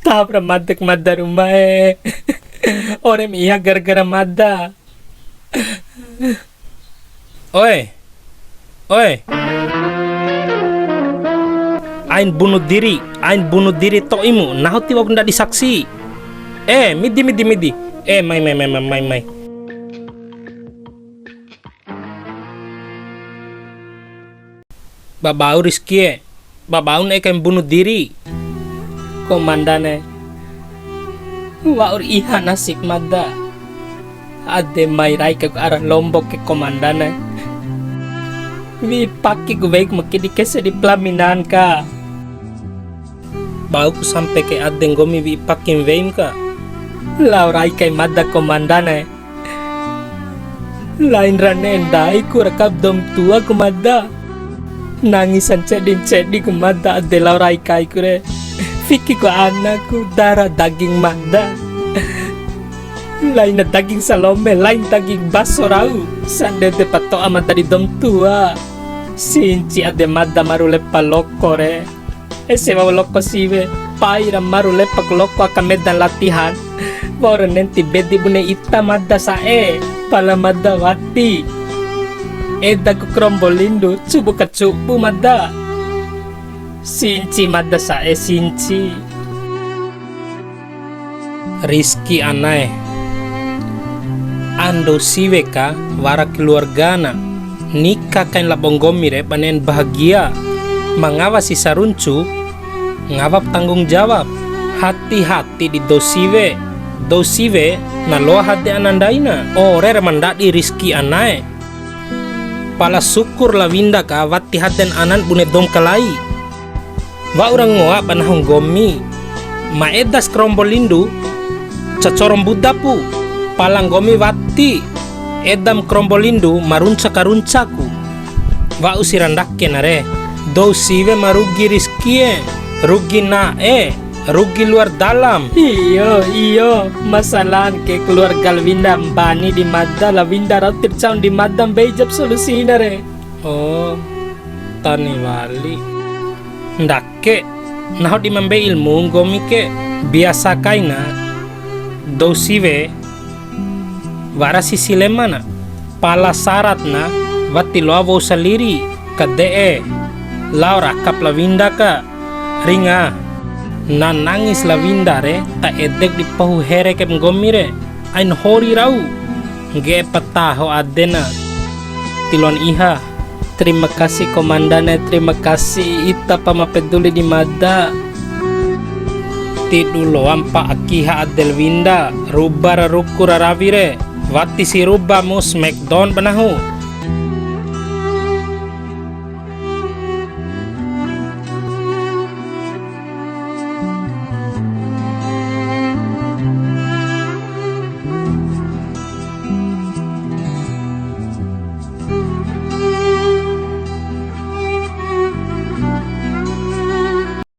Tabra maddak madda rumah Orem iya gara-gara madda. Oi, oi. Ain bunuh diri toimu. Nahu tiba benda disaksi. Midi. Mai. Babau Rizky, babau yang bunuh diri. Komandane, waur iha nasik madda. Ade mai rai ke arah Lombok ke komandane. Wi paki gue baik makidi kese di pelaminan ka. Bau ku sampai ke ade ngomi wi pakin veim ka. Lau rai kai madda komandane. Lain rane endai ku rekap dom tua ku madda. Nangisan cedi ku madda ade lau rai kai kure. Fiki ku anakku darah daging madda. Lain daging salome, lain daging baso rau. Sande de pato amat dari dom tua. Sinci ade madda maru lepa loko re. Ese mau loko siwe. Paira maru lepa loko akan medan latihan. Baru nanti bedi bune ita madda sae. Pala madda wati. Eda ku krombolindu, cubu kacubu madda. Sinci madda sae sinci. Rizky anai. Ando siwe ka wara keluargana. Nikah kain labong gomire panen bahagia. Mengawasi saruncu, ngawap tanggung jawab. Hati-hati di dosiwe. Dosiwe na loa hati anandaina. Ore remandadi Rizky anai. Pala syukur la winda ka wati haten anan bune dom kalai. Wa orang ngoa panahong gomi. Maedas krombolindu cacorom budapu. Palang gomi wati edam krombolindu marunca karuncaku. Wa usirandakke nare. Do siwe marugi Rizky rugi rugi luar dalam. Iyo masalah ke keluarga Winda bani di madda la Winda ratir caun di madam bejab solusi nare. Oh tani wali ndakke naho di mambe ilmu gomi ke biasa kaina do siwe warasi silemana pala syaratna wati loavo saliri kadee laura kapla Winda ka ringa na nangis la Winda re ta edek di pahu here ke ngomire ain hori rau ge pataho adena tilon iha. Terima kasih komandane, terima kasih ita pama peduli di madda. Tidulo ampa akiha adel Winda rubara rukura ravire wati si ruba mus smackdown panahu.